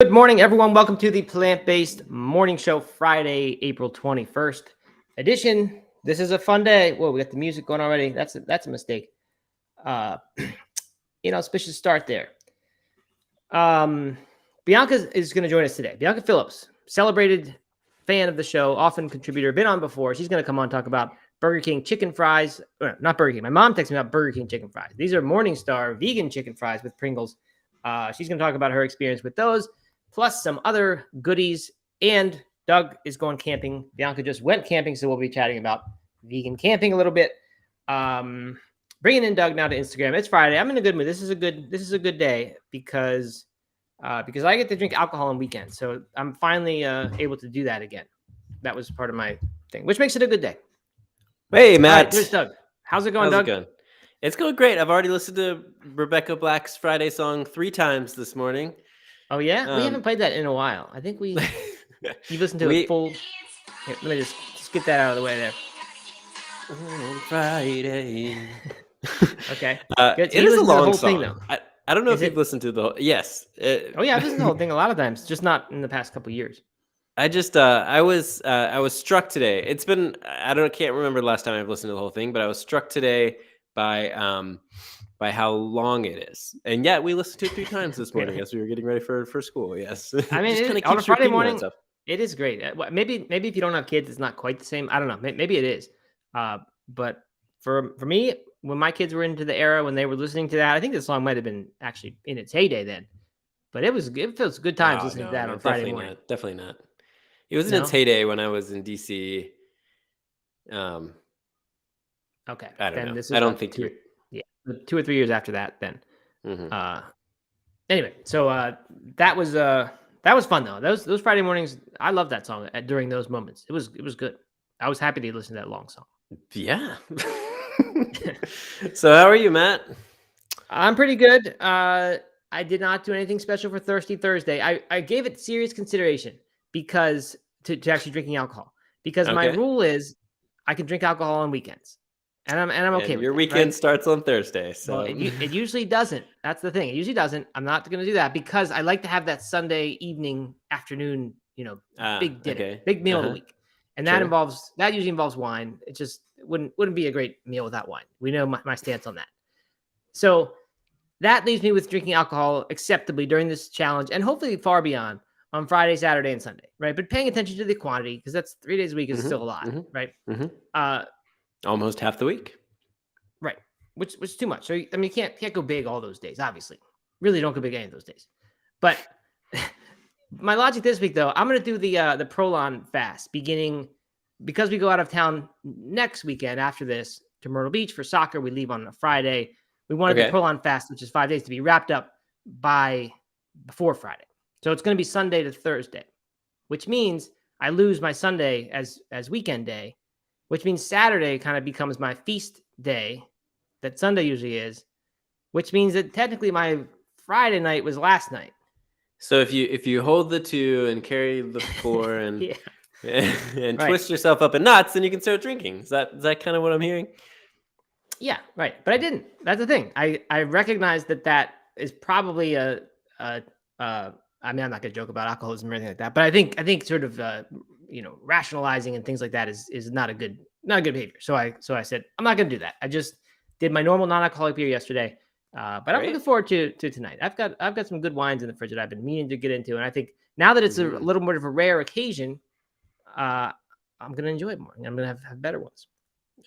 Good morning, everyone. Welcome to the Plant-Based Morning Show, Friday, April 21st edition. This is a fun day. Whoa, we got the music going already. That's a mistake. Uh, Auspicious start there. Bianca is going to join us today. Bianca Phillips, celebrated fan of the show, often contributor, been on before. She's going to come on and talk about Burger King chicken fries. Not Burger King. My mom texted me about Burger King chicken fries. These are Morningstar vegan chicken fries with Pringles. She's going to talk about her experience with those, plus some other goodies. And Doug is going camping. Bianca just went camping, so we'll be chatting about vegan camping a little bit. Bringing in Doug now to Instagram. It's Friday. I'm in a good mood. This is a good day because I get to drink alcohol on weekends. So I'm finally able to do that again. That was part of my thing, which makes it a good day. Hey, Matt. All right, here's Doug. How's it going, Doug? Going? It's going great. I've already listened to Rebecca Black's Friday song 3 times this morning. Oh, yeah? We haven't played that in a while. I think you've listened to it full. Here, let me just get that out of the way there. On Friday. Okay. It is a long song. Thing, though. I don't know if you've listened to the whole. Yes. Oh yeah, I've listened to the whole thing a lot of times, just not in the past couple of years. I was struck today. It's been can't remember the last time I've listened to the whole thing, but I was struck today by how long it is. And yet we listened to it 3 times this morning as we were getting ready for school. Yes. I mean, on a Friday morning, it is great. Maybe if you don't have kids, it's not quite the same. I don't know. Maybe it is. But for me, when my kids were into the era when they were listening to that, I think the song might have been actually in its heyday then. But it feels good times listening to that on Friday morning. Definitely not. It was in its heyday when I was in DC. Okay. I don't know. I don't think 2 or 3 years after that then. Mm-hmm. Anyway, so that was fun though. Those Friday mornings, I love that song during those moments. It was good. I was happy to listen to that long song. Yeah. So how are you, Matt? I'm pretty good. I did not do anything special for Thirsty Thursday. I gave it serious consideration because to actually drinking alcohol, because my rule is I can drink alcohol on weekends, and I'm okay with your weekend starts on Thursday, so well, it usually doesn't. That's the thing. It usually doesn't. I'm not going to do that because I like to have that Sunday evening, afternoon, big dinner, big meal of the week, and that usually involves wine. It just wouldn't be a great meal without wine. We know my stance on that. So that leaves me with drinking alcohol acceptably during this challenge and hopefully far beyond on Friday, Saturday, and Sunday, right? But paying attention to the quantity because that's 3 days a week is still a lot, right? Almost half the week, right? Which is too much. So I mean, you can't go big all those days. Obviously, really don't go big any of those days. But my logic this week, though, I'm going to do the Prolon fast beginning because we go out of town next weekend after this to Myrtle Beach for soccer. We leave on a Friday. We wanted the Prolon fast, which is 5 days, to be wrapped up before Friday. So it's going to be Sunday to Thursday, which means I lose my Sunday as weekend day, which means Saturday kind of becomes my feast day that Sunday usually is, which means that technically my Friday night was last night. So if you hold the 2 and carry the 4 and and twist yourself up in knots, then you can start drinking. Is that kind of what I'm hearing? Yeah, right. But I didn't. That's the thing. I recognize that is probably I mean, I'm not going to joke about alcoholism or anything like that, but I think sort of rationalizing and things like that is not a good behavior. So I said I'm not going to do that. I just did my normal non-alcoholic beer yesterday, but I'm looking forward to tonight. I've got some good wines in the fridge that I've been meaning to get into, and I think now that it's a little more of a rare occasion, I'm going to enjoy it more. I'm going to have better ones.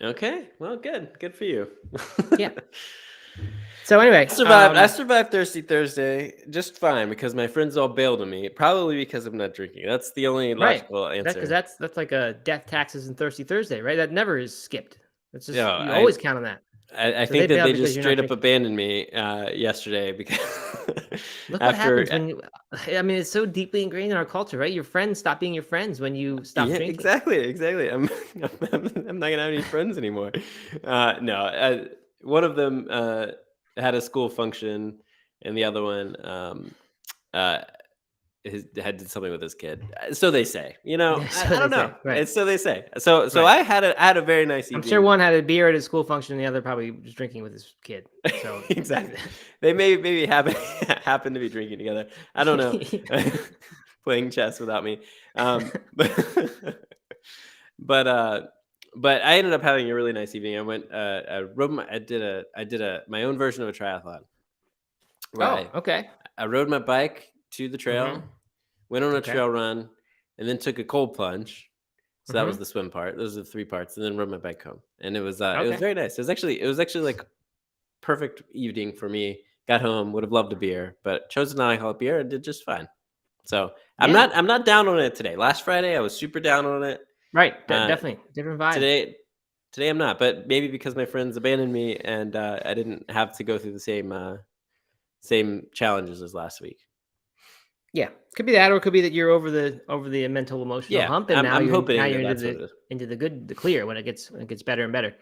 Okay, well, good for you. Yeah. So anyway, I survived Thirsty Thursday just fine because my friends all bailed on me. Probably because I'm not drinking. That's the only logical answer. Because that's like a death, taxes, and Thirsty Thursday, right? That never is skipped. It's just you always count on that. I think that they just straight up abandoned me yesterday because look what happens when it's so deeply ingrained in our culture, right? Your friends stop being your friends when you stop drinking. Exactly. I'm not gonna have any friends anymore. No, one of them had a school function, and the other one did something with his kid. So they say. You know, Yeah, so I they don't say, know. right. It's so they say. So Right. I had a very nice I'm evening. sure one had a beer at his school function, and the other probably was drinking with his kid. So Exactly. They maybe happen to be drinking together. I don't know. Playing chess without me. But but I ended up having a really nice evening. I went I did my own version of a triathlon where Oh, okay. I rode my bike to the Mm-hmm. trail, went on a Okay. trail run, and then took a cold plunge. So that was Mm-hmm. the swim part. Those are the 3 parts, and then rode my bike home. And it was Okay. very nice. It was actually like perfect evening for me. Got home, would have loved a beer, but chose a non-alcoholic beer and did just fine. So Yeah. I'm not down on it today. Last Friday I was super down on it. Right. Uh, Definitely different vibe. today I'm not, but maybe because my friends abandoned me and I didn't have to go through the same challenges as last week. Yeah, could be that, or it could be that you're over the mental emotional Yeah, hump, and I'm hoping that into that's what it is. the clear when it gets better and better.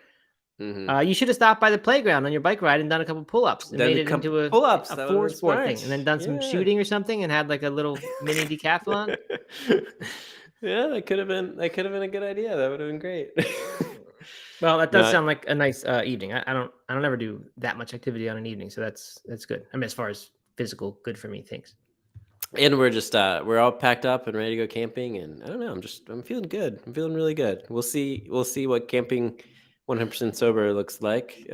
Mm-hmm. You should have stopped by the playground on your bike ride and done a couple pull-ups and Done made a it couple into pull-ups. a That would have four been sport smart. thing, and then done some Yeah. shooting or something, and had like a little mini decathlon. Yeah, that could have been a good idea. That would have been great. Well, that does No, sound like a nice evening. I don't ever do that much activity on an evening, so that's good. I mean, as far as physical good for me things. and we're just we're all packed up and ready to go camping, and I don't know, I'm feeling good. I'm feeling really good. We'll see what camping 100% sober looks like,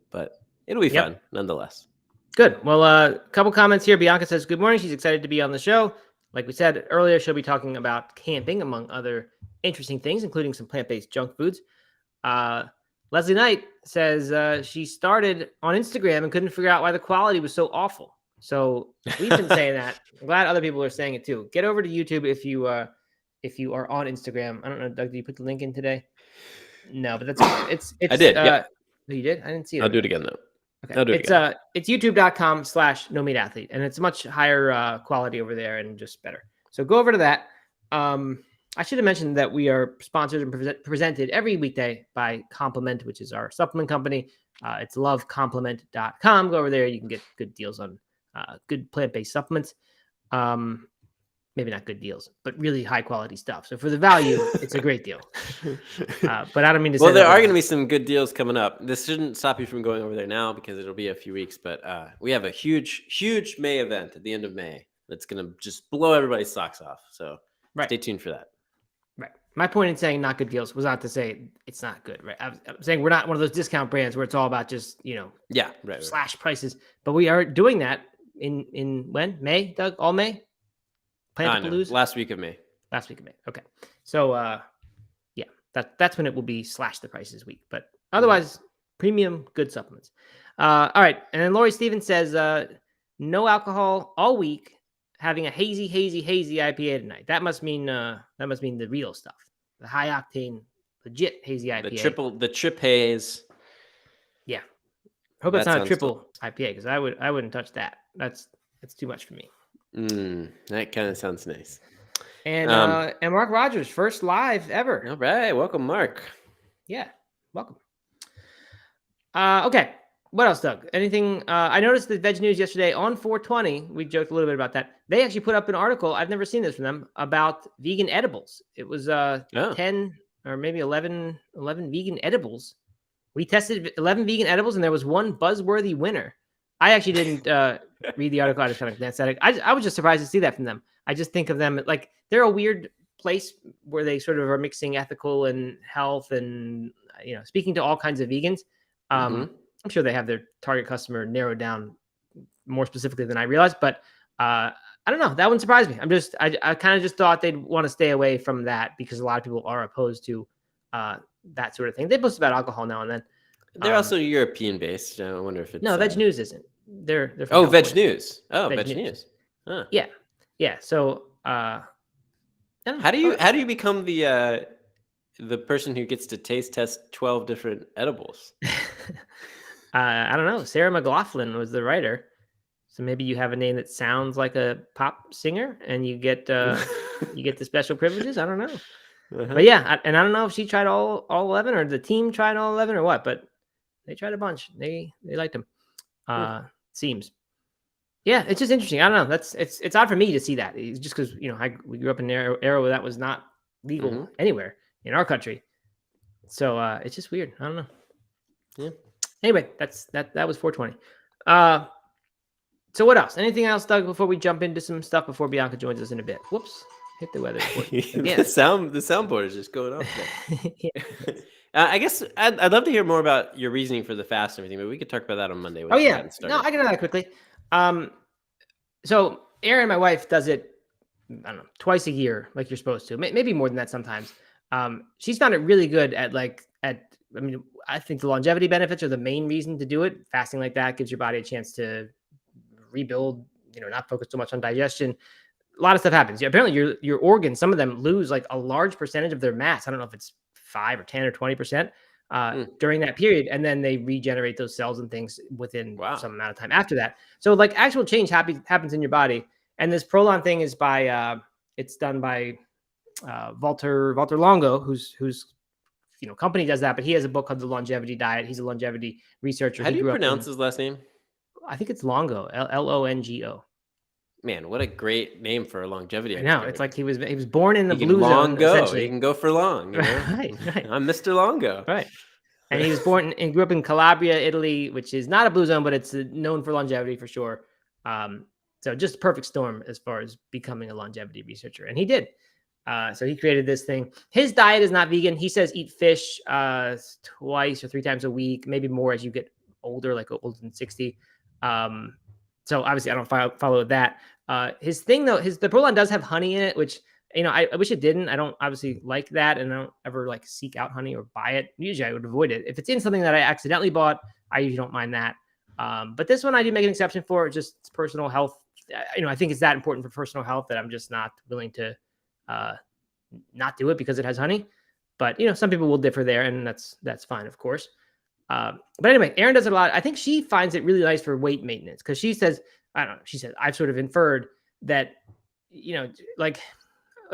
but it'll be Yep. fun nonetheless. Good. Well, a couple comments here. Bianca says, good morning. She's excited to be on the show. Like we said earlier, she'll be talking about camping, among other interesting things, including some plant-based junk foods. Leslie Knight says she started on Instagram and couldn't figure out why the quality was so awful. So we've been saying that. I'm glad other people are saying it too. Get over to YouTube if you are on Instagram. I don't know, Doug, did you put the link in today? No, but that's it's I did. Yep. No, you did? I didn't see it. I'll do it again though. Okay. I'll do it again. It's youtube.com/no-meat-athlete, and it's much higher quality over there and just better. So go over to that. I should have mentioned that we are sponsored and presented every weekday by Complement, which is our supplement company. It's lovecomplement.com. Go over there. You can get good deals on good plant-based supplements. Maybe not good deals, but really high quality stuff. So for the value, it's a great deal. But I don't mean to say Well, there that are like- going to be some good deals coming up. This shouldn't stop you from going over there now because it'll be a few weeks. But we have a huge May event at the end of May that's going to just blow everybody's socks off. So Right. stay tuned for that. Right. My point in saying not good deals was not to say it's not good. Right. I'm saying we're not one of those discount brands where it's all about just Yeah, right. slash prices. But we are doing that in when May, Doug, all May. Plant-a-palooza? Last week of May. Last week of May. Okay. So yeah, that's when it will be slash the prices week. But otherwise, premium good supplements. All right. And then Lori Stevens says no alcohol all week, having a hazy IPA tonight. That must mean the real stuff. The high octane, legit hazy IPA. The trip haze. Yeah. Hope that's not a triple cool. IPA, because I wouldn't touch that. That's too much for me. That kind of sounds nice. And Mark Rogers, first live ever. All right, welcome, Mark. Yeah, welcome. Okay, what else, Doug? Anything? I noticed the VegNews yesterday on 420. We joked a little bit about that. They actually put up an article. I've never seen this from them about vegan edibles. It was 10 or maybe 11 vegan edibles. We tested 11 vegan edibles, and there was one buzzworthy winner. I actually didn't read the article. I just kind of glanced at it. I was just surprised to see that from them. I just think of them like they're a weird place where they sort of are mixing ethical and health and speaking to all kinds of vegans. I'm sure they have their target customer narrowed down more specifically than I realized, but I don't know. That wouldn't surprise me. I kind of just thought they'd want to stay away from that because a lot of people are opposed to that sort of thing. They post about alcohol now and then. They're also European based. I wonder if it's no. VegNews isn't. They're from California. VegNews. Oh, VegNews. VegNews. Huh. Yeah. So how do you become the person who gets to taste test 12 different edibles? I don't know. Sarah McLaughlin was the writer, so maybe you have a name that sounds like a pop singer, and you get the special privileges. I don't know. But yeah, and I don't know if she tried all 11 or the team tried all 11 or what, but they tried a bunch. They liked them. Seems. Yeah, it's just interesting. I don't know. It's odd for me to see that. It's just because we grew up in an era where that was not legal anywhere in our country. So it's just weird. I don't know. Yeah. Anyway, that was 420. So what else? Anything else, Doug? Before we jump into some stuff before Bianca joins us in a bit. Whoops, hit the weather report again. the soundboard is just going off today. Yeah. I guess I'd love to hear more about your reasoning for the fast and everything, but we could talk about that on Monday. Oh yeah, no, I can do that quickly. So Erin, my wife, does it, I don't know, twice a year, like you're supposed to. Maybe more than that sometimes. She's found it really good I think the longevity benefits are the main reason to do it. Fasting like that gives your body a chance to rebuild, not focus so much on digestion. A lot of stuff happens. Apparently your organs, some of them lose like a large percentage of their mass. I don't know if it's 5 or 10 or 20% during that period. And then they regenerate those cells and things within some amount of time after that. So like actual change happens in your body. And this Prolon thing is it's done by Walter Longo, whose company does that, but he has a book called The Longevity Diet. He's a longevity researcher. How do you pronounce his last name? I think it's Longo, Longo. Man, what a great name for a longevity. I know. It's like he was born in the blue zone. He can go for long. Right. I'm Mr. Longo. Right. And he was born and grew up in Calabria, Italy, which is not a blue zone, but it's known for longevity for sure. So just a perfect storm as far as becoming a longevity researcher. And he did. So he created this thing. His diet is not vegan. He says eat fish twice or 3 times a week, maybe more as you get older, like older than 60. So obviously I don't follow that. His thing though, the Prolon does have honey in it, which, I wish it didn't. I don't obviously like that. And I don't ever like seek out honey or buy it. Usually I would avoid it. If it's in something that I accidentally bought, I usually don't mind that. But this one I do make an exception for. Just personal health. I think it's that important for personal health that I'm just not willing to not do it because it has honey. But some people will differ there, and that's fine, of course. But anyway, Erin does it a lot. I think she finds it really nice for weight maintenance because she says, I don't know, she said, I've sort of inferred that, like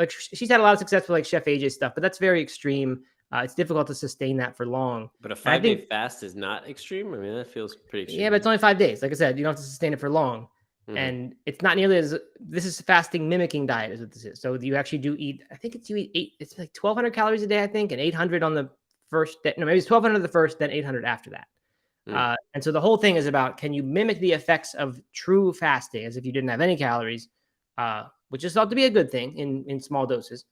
she's had a lot of success with like Chef AJ stuff, but that's very extreme. It's difficult to sustain that for long. But a 5-day fast is not extreme. I mean, that feels pretty extreme. Yeah, but it's only 5 days. Like I said, you don't have to sustain it for long. Mm-hmm. And it's not nearly this is fasting mimicking diet is what this is. So you actually do eat, I think you eat it's like 1,200 calories a day, I think, and 800 on the first day. No, maybe it's 1,200 the first, then 800 after that. And so the whole thing is about, can you mimic the effects of true fasting as if you didn't have any calories, which is thought to be a good thing in small doses.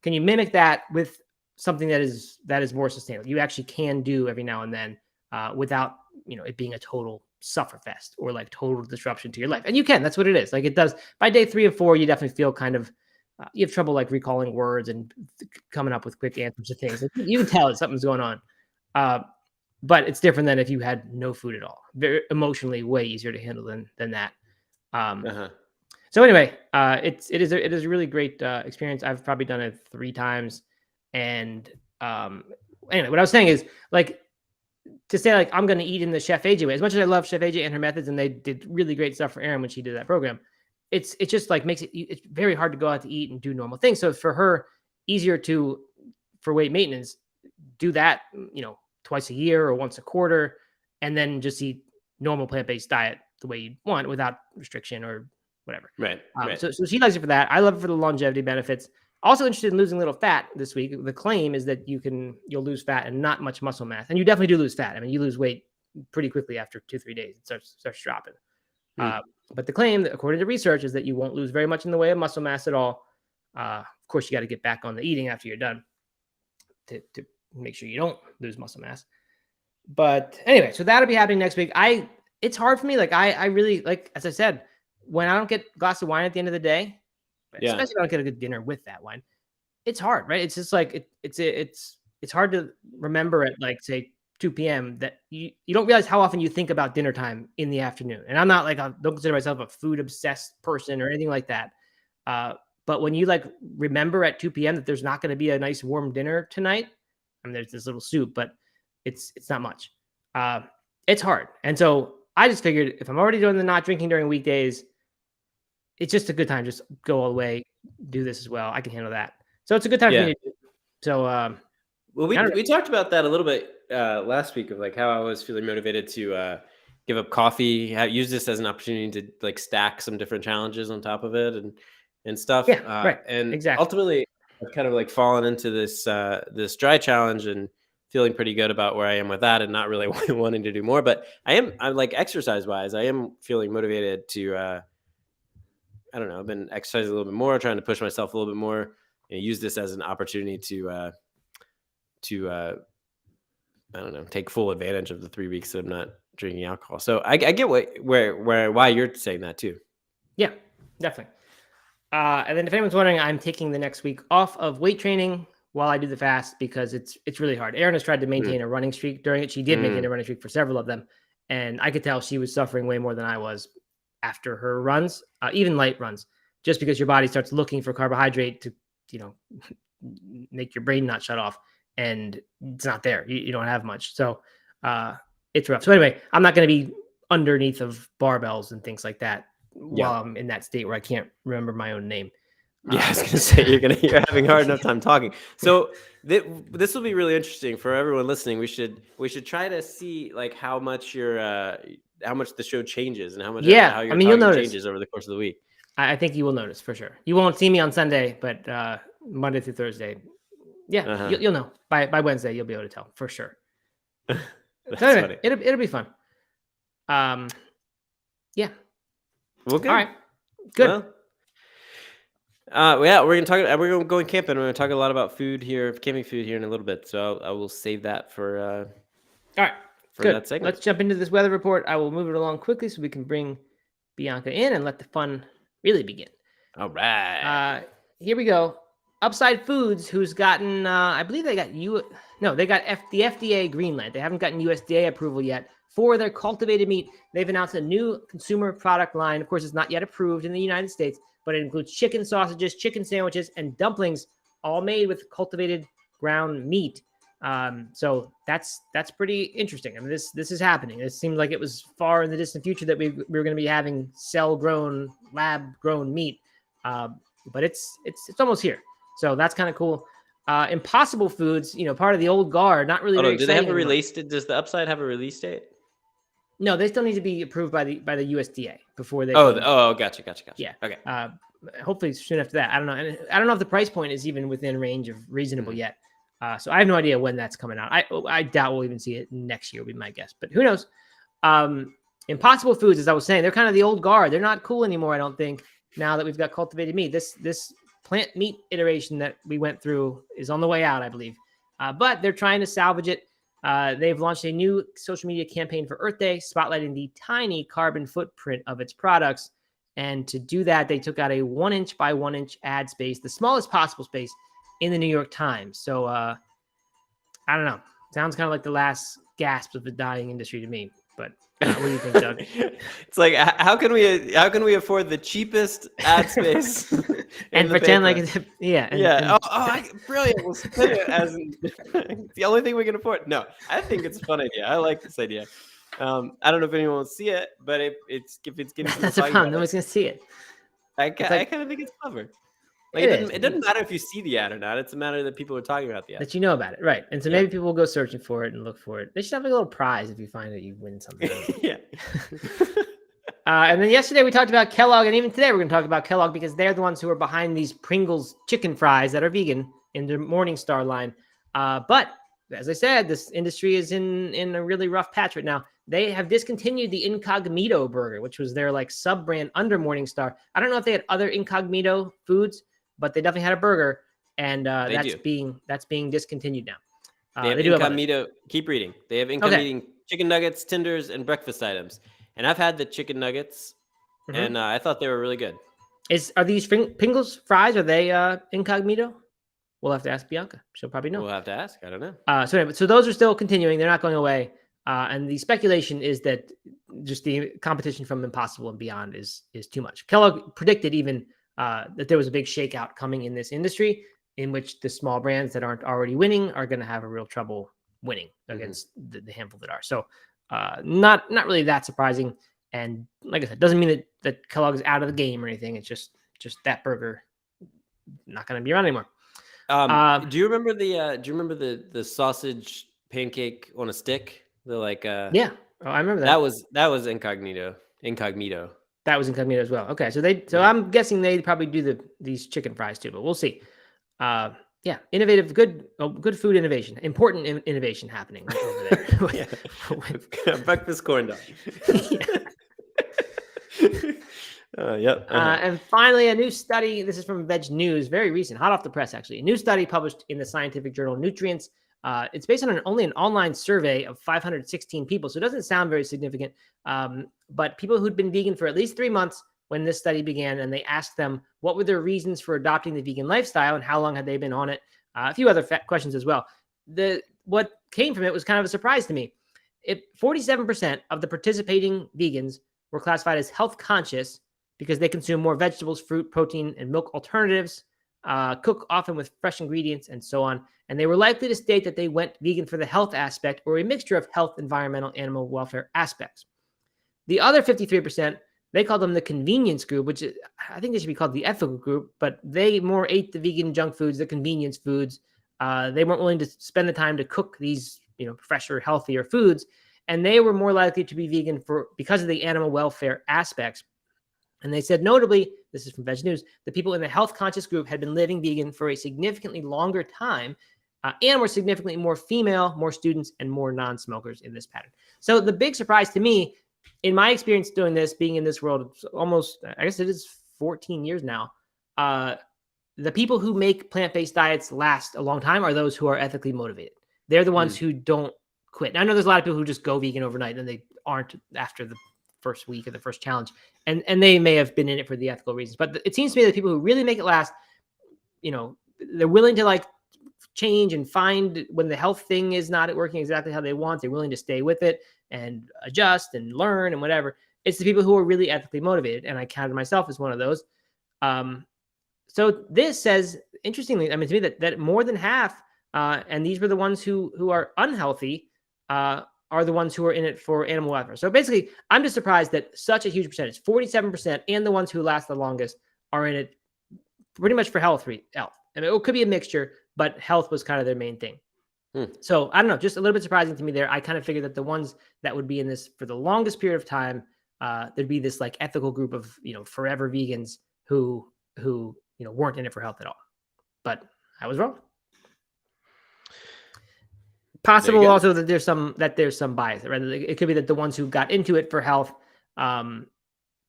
Can you mimic that with something that is more sustainable? You actually can do every now and then without it being a total sufferfest or like total disruption to your life. And you can, that's what it is. Like it does by day 3 or 4, you definitely feel kind of, you have trouble like recalling words and coming up with quick answers to things. Like, you can tell that something's going on. But it's different than if you had no food at all. Very emotionally way easier to handle than that. So anyway, it is a really great experience. I've probably done it 3 times. And anyway, what I was saying is like, to say like I'm going to eat in the Chef AJ way, as much as I love Chef AJ and her methods, and they did really great stuff for Erin when she did that program, it's just like it's very hard to go out to eat and do normal things. So for her, easier for weight maintenance, do that twice a year or once a quarter, and then just eat normal plant-based diet the way you want without restriction or whatever. Right. So she likes it for that. I love it for the longevity benefits. Also interested in losing a little fat this week. The claim is that you'll lose fat and not much muscle mass. And you definitely do lose fat. I mean, you lose weight pretty quickly after 2-3 days. It starts dropping. But the claim, according to research, is that you won't lose very much in the way of muscle mass at all. Of course, you got to get back on the eating after you're done to make sure you don't lose muscle mass. But anyway, so that'll be happening next week. It's hard for me. Like I really, like, as I said, when I don't get a glass of wine at the end of the day, especially if I don't get a good dinner with that wine, it's hard, right? It's just like it's hard to remember at like say 2 p.m. that you don't realize how often you think about dinner time in the afternoon. And I'm not like, I don't consider myself a food obsessed person or anything like that. But when you like remember at 2 p.m. that there's not going to be a nice warm dinner tonight, I mean, there's this little soup, but it's not much. It's hard. And so I just figured if I'm already doing the not drinking during weekdays, it's just a good time. Just go all the way, do this as well. I can handle that. So it's a good time for me to do. So, well, we talked about that a little bit last week of like how I was feeling motivated to give up coffee. Use this as an opportunity to like stack some different challenges on top of it and stuff. Yeah, right. And Exactly. ultimately, I've kind of like fallen into this this dry challenge and feeling pretty good about where I am with that, and not really wanting to do more. But I'm like exercise wise, I am feeling motivated to. I don't know. I've been exercising a little bit more, trying to push myself a little bit more, and use this as an opportunity to I don't know, take full advantage of the 3 weeks that I'm not drinking alcohol. So I get why you're saying that too. Yeah, definitely. And then if anyone's wondering, I'm taking the next week off of weight training while I do the fast because it's really hard. Erin has tried to maintain a running streak during it. She did maintain a running streak for several of them, and I could tell she was suffering way more than I was after her runs, even light runs, just because your body starts looking for carbohydrate to, make your brain not shut off, and it's not there. You don't have much, so it's rough. So anyway, I'm not going to be underneath of barbells and things like that while I'm in that state where I can't remember my own name. Yeah, I was gonna say you're having a hard enough time talking. So this will be really interesting for everyone listening. We should try to see like how much how much the show changes and how much how your you'll talking notice. changes over the course of the week. I think you will notice for sure. You won't see me on Sunday, but Monday through Thursday, you'll know by Wednesday. You'll be able to tell for sure. That's anyway, funny. It'll be fun. Yeah. Well, good. All right. Good. Well, we're gonna go camping. We're gonna talk a lot about camping food here in a little bit. So I will save that for. All right. For good. that segment. Let's jump into this weather report. I will move it along quickly so we can bring Bianca in and let the fun really begin. All right. Here we go. Upside Foods, who's gotten, I believe they got they got the FDA green light. They haven't gotten USDA approval yet for their cultivated meat. They've announced a new consumer product line. Of course, it's not yet approved in the United States, but it includes chicken sausages, chicken sandwiches, and dumplings, all made with cultivated ground meat. So that's pretty interesting. I mean, this is happening. It seemed like it was far in the distant future that we were going to be having cell-grown, lab-grown meat, but it's almost here. So that's kind of cool. Impossible Foods, part of the old guard, not really. Do they have a release? Does the Upside have a release date? No, they still need to be approved by the USDA before they. Gotcha. Yeah. Okay. Hopefully soon after that. I don't know, and I don't know if the price point is even within range of reasonable yet. So I have no idea when that's coming out. I doubt we'll even see it next year, would be my guess. But who knows? Impossible Foods, as I was saying, they're kind of the old guard. They're not cool anymore, I don't think, now that we've got cultivated meat. This plant meat iteration that we went through is on the way out, I believe. But they're trying to salvage it. They've launched a new social media campaign for Earth Day, spotlighting the tiny carbon footprint of its products. And to do that, they took out a 1 inch by 1 inch ad space, the smallest possible space, in the New York Times. So I don't know. Sounds kind of like the last gasp of the dying industry to me. But what do you think, Doug? It's like, how can we afford the cheapest ad space and pretend like it's brilliant. We'll split it as it's the only thing we can afford. No, I think it's a fun idea. I like this idea. I don't know if anyone will see it, but if it's getting that's a problem. Nobody's gonna see it. I kind of think it's clever. Like it doesn't matter if you see the ad or not. It's a matter that people are talking about the ad. That you know about it, right? And so maybe people will go searching for it and look for it. They should have a little prize if you find that you win something. Yeah. And then yesterday we talked about Kellogg, and even today we're going to talk about Kellogg because they're the ones who are behind these Pringles chicken fries that are vegan in the Morningstar line. But as I said, this industry is in a really rough patch right now. They have discontinued the Incogmeato burger, which was their like sub brand under Morningstar. I don't know if they had other Incogmeato foods, but they definitely had a burger, and that's being discontinued now. They have Incogmeato. Keep reading. They have Incogmeato chicken nuggets, tenders, and breakfast items. And I've had the chicken nuggets, and I thought they were really good. Are these Pringles fries? Are they Incogmeato? We'll have to ask Bianca. She'll probably know. We'll have to ask. I don't know. So those are still continuing. They're not going away. And the speculation is that just the competition from Impossible and beyond is too much. Kellogg predicted even that there was a big shakeout coming in this industry, in which the small brands that aren't already winning are going to have a real trouble winning against the handful that are. So not really that surprising. And like I said, doesn't mean that Kellogg is out of the game or anything. It's just that burger not going to be around anymore. Do you remember the sausage pancake on a stick? The yeah. Oh, I remember That was Incogmeato. That was Incogmeato as well. Okay, so Mhm. I'm guessing they probably do these chicken fries too, but we'll see. Yeah, innovative, good food innovation, important innovation happening over there. Yeah. Breakfast corn dog. Yeah. Yep. And finally, a new study. This is from VegNews, very recent, hot off the press, actually. A new study published in the scientific journal Nutrients. It's based on only an online survey of 516 people, so it doesn't sound very significant. But people who'd been vegan for at least 3 months when this study began, and they asked them what were their reasons for adopting the vegan lifestyle and how long had they been on it. A few other questions as well. What came from it was kind of a surprise to me. 47% of the participating vegans were classified as health conscious because they consume more vegetables, fruit, protein, and milk alternatives, cook often with fresh ingredients, and so on. And they were likely to state that they went vegan for the health aspect or a mixture of health, environmental, animal welfare aspects. The other 53%, they called them the convenience group, which I think they should be called the ethical group, but they more ate the vegan junk foods, the convenience foods. They weren't willing to spend the time to cook these, fresher, healthier foods. And they were more likely to be vegan because of the animal welfare aspects. And they said, notably, this is from VegNews, the people in the health conscious group had been living vegan for a significantly longer time and were significantly more female, more students, and more non-smokers in this pattern. So the big surprise to me, in my experience doing this, being in this world, almost, I guess it is 14 years now, the people who make plant-based diets last a long time are those who are ethically motivated. They're the ones who don't quit. Now, I know there's a lot of people who just go vegan overnight and they aren't after the first week or the first challenge. And they may have been in it for the ethical reasons. But it seems to me that people who really make it last, they're willing to change and find when the health thing is not working exactly how they want. They're willing to stay with it and adjust and learn and whatever. It's the people who are really ethically motivated. And I counted myself as one of those. So this says, interestingly, to me that more than half, and these were the ones who are unhealthy, are the ones who are in it for animal welfare. So basically, I'm just surprised that such a huge percentage, 47%, and the ones who last the longest are in it pretty much for health. I mean, it could be a mixture, but health was kind of their main thing. So I don't know, just a little bit surprising to me there. I kind of figured that the ones that would be in this for the longest period of time, there'd be this ethical group of, forever vegans who weren't in it for health at all. But I was wrong. Possible also that there's some bias, right? It could be that the ones who got into it for health,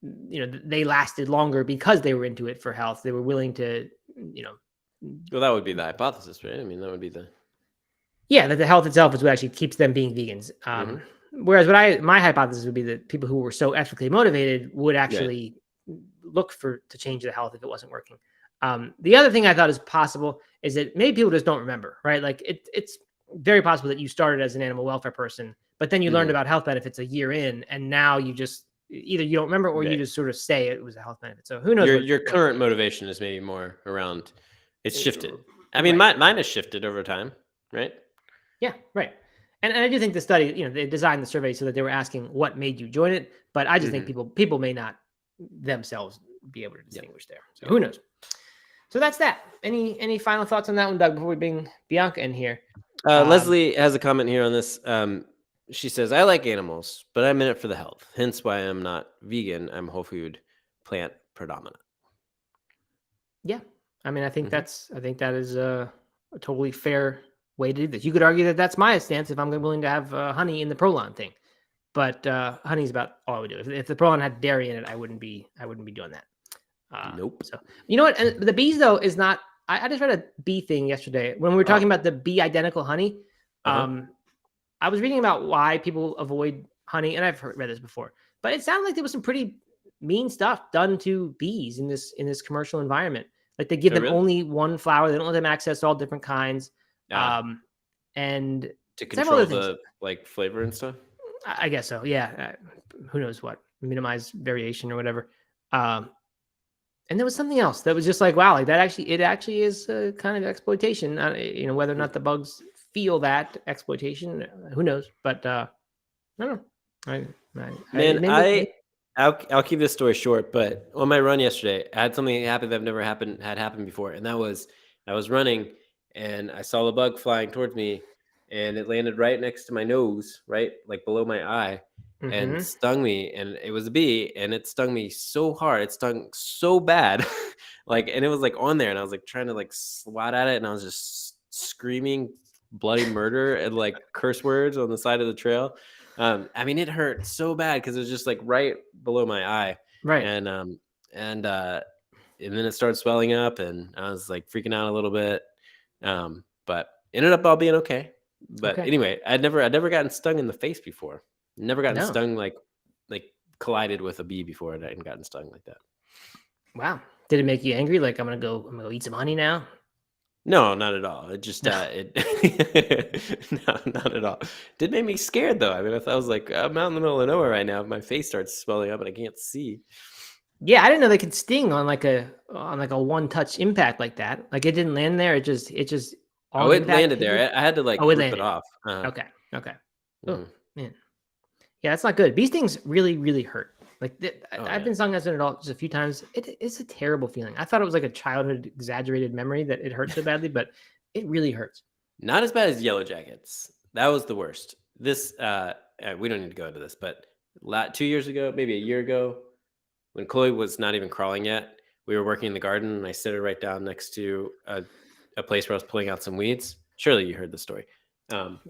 they lasted longer because they were into it for health. They were willing to, Well, that would be the hypothesis, right? I mean, that would be that the health itself is what actually keeps them being vegans. Whereas my hypothesis would be that people who were so ethically motivated would actually look to change the health if it wasn't working. The other thing I thought is possible is that maybe people just don't remember, right? It's very possible that you started as an animal welfare person, but then you learned about health benefits a year in, and now you just either you don't remember or you just sort of say it was a health benefit. So who knows? Your current motivation is maybe more around. It's shifted. I mean, mine has shifted over time, right? Yeah, right. And I do think the study, they designed the survey so that they were asking what made you join it, but I just think people may not themselves be able to distinguish there. So who knows? So that's that. Any final thoughts on that one, Doug, before we bring Bianca in here? Leslie has a comment here on this. She says, I like animals, but I'm in it for the health. Hence why I'm not vegan. I'm whole food, plant predominant. Yeah. I mean, I think that is a totally fair way to do this. You could argue that that's my stance if I'm willing to have honey in the Prolon thing. But honey is about all I would do. If the Prolon had dairy in it, I wouldn't be doing that. Nope. So you know what? And the bees though is not. I just read a bee thing yesterday when we were talking about the bee identical honey. I was reading about why people avoid honey, and I've read this before, but it sounded like there was some pretty mean stuff done to bees in this commercial environment. Like they give them only one flower; they don't let them access all different kinds, and to control the flavor and stuff. I guess so. Yeah. Who knows what? Minimize variation or whatever. And there was something else that was just wow, that it actually is a kind of exploitation. Whether or not the bugs feel that exploitation, who knows? But I don't know. I'll keep this story short. But on my run yesterday, I had something happen that never happened before, and that was I was running and I saw the bug flying towards me, and it landed right next to my nose, right like below my eye, and Mhm. stung me. And it was a bee, and it stung me so hard. It stung so bad. And it was like on there, and I was like trying to like swat at it, and I was just screaming bloody murder and like curse words on the side of the trail. I mean, it hurt so bad because it was just like right below my eye. Right. And then it started swelling up, and I was like freaking out a little bit. But ended up all being okay. But Okay. anyway, I'd never gotten stung in the face before. Never gotten No. stung like collided with a bee before, and I hadn't gotten stung like that. Wow. Did it make you angry? Like I'm gonna go eat some honey now? No, not at all. It just No. no, not at all. Did make me scared though. I mean, I was like, I'm out in the middle of nowhere right now. My face starts swelling up and I can't see. Yeah, I didn't know they could sting on like a one-touch impact like that. Like it didn't land there. It just Oh, on it impact landed hit you? there. I had to like Oh, it rip it landed. off. Okay. Okay. Oh Mhm. man. Yeah, that's not good. Bee stings really, really hurt. Like Oh, I've yeah. been stung as an adult just a few times. It's a terrible feeling. I thought it was like a childhood exaggerated memory that it hurt so badly, but it really hurts. Not as bad as Yellow Jackets. That was the worst. This we don't need to go into this, but 2 years ago, maybe a year ago, when Chloe was not even crawling yet, we were working in the garden, and I set her right down next to a place where I was pulling out some weeds. Surely you heard the story.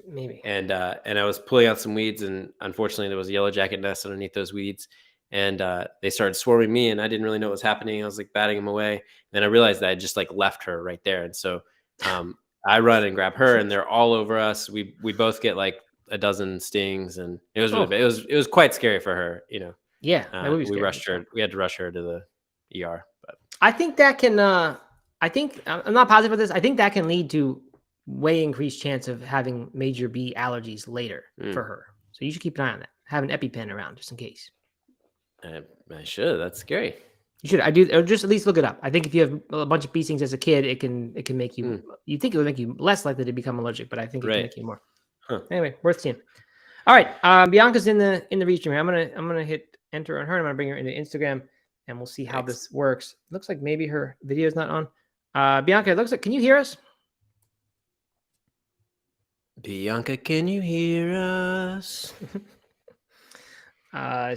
Maybe. And I was pulling out some weeds, and unfortunately there was a yellow jacket nest underneath those weeds, and they started swarming me, and I didn't really know what was happening. I was like batting them away, and then I realized that I just like left her right there, and so I run and grab her, and they're all over us. We both get like a dozen stings, and it was really bad. It was quite scary for her, Yeah, that would be we scary, rushed sure. her. We had to rush her to the ER. But I think that can. I think I'm not positive of this. I think that can lead to way increased chance of having major bee allergies later for her. So you should keep an eye on that. Have an EpiPen around just in case. I should. That's scary. You should. I do. Or just at least look it up. I think if you have a bunch of bee stings as a kid, it can make you. You think it would make you less likely to become allergic, but I think it can make you more. Huh. Anyway, worth seeing. All right, Bianca's in the read stream. I'm gonna hit enter on her. I'm gonna bring her into Instagram, and we'll see how this works. Looks like maybe her video is not on. Bianca, it looks like. Can you hear us? Bianca, can you hear us?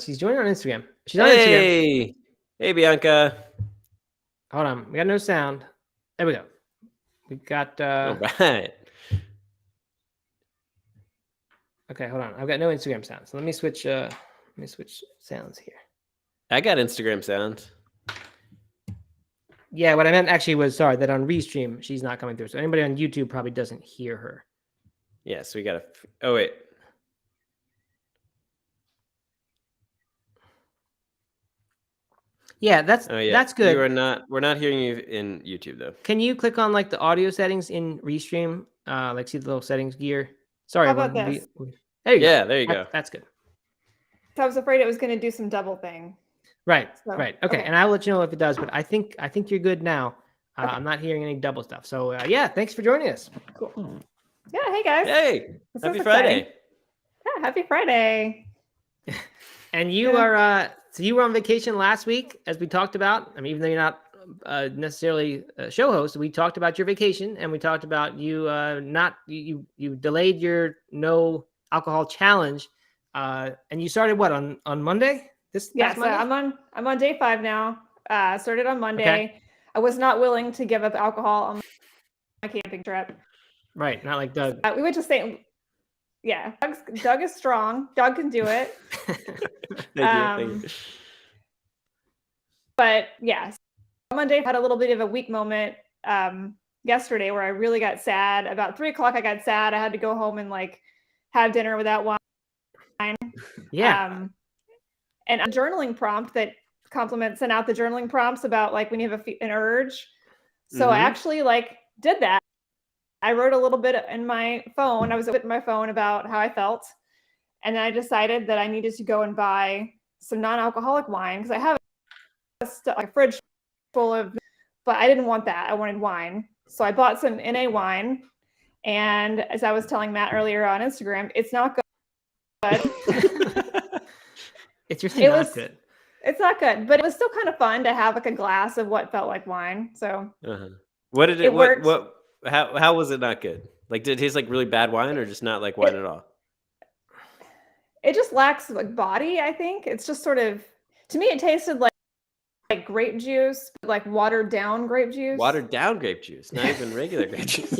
She's joining on Instagram. She's on Instagram. Hey, Bianca. Hold on, we got no sound. There we go. We got. All right. Okay, hold on. I've got no Instagram sound, so let me switch sounds here. I got Instagram sound. Yeah, what I meant actually was that on Restream she's not coming through. So anybody on YouTube probably doesn't hear her. Yeah, so we got to. Oh wait. Yeah, that's good. We're not hearing you in YouTube though. Can you click on like the audio settings in Restream? Like see the little settings gear. Sorry, how about this? There you go. Yeah, there you go. That's good. So I was afraid it was going to do some double thing. Right. Okay. And I'll let you know if it does, but I think you're good now. Okay. I'm not hearing any double stuff. So yeah, thanks for joining us. Cool. Yeah. Hey guys. Hey. Happy Friday. Yeah. Happy Friday. And you are so you were on vacation last week, as we talked about. I mean, even though you're not necessarily a show host, we talked about your vacation, and we talked about you you delayed your no alcohol challenge, and you started what on Monday? Yeah, so Monday? I'm on day 5 now. Started on Monday. Okay. I was not willing to give up alcohol on my camping trip. Right, not like Doug. We went to St. Yeah, Doug is strong. Doug can do it. Thank you. But yeah, so Monday I had a little bit of a weak moment yesterday where I really got sad. About 3 o'clock, I got sad. I had to go home and like have dinner without wine. Yeah. And a journaling prompt that sent out the journaling prompts about like when you have an urge. So I actually like did that. I wrote a little bit in my phone. I was with my phone about how I felt. And then I decided that I needed to go and buy some non-alcoholic wine because I have a fridge full of, but I didn't want that. I wanted wine. So I bought some NA wine. And as I was telling Matt earlier on Instagram, it's not good. It's really not good. It's not good, but it was still kind of fun to have like a glass of what felt like wine. So What did it work? How was it not good? Like, did it taste like really bad wine, or just not like wine at all? It just lacks like body. I think it's just sort of, to me, it tasted like grape juice, but like watered down grape juice. Watered down grape juice, not even regular grape juice.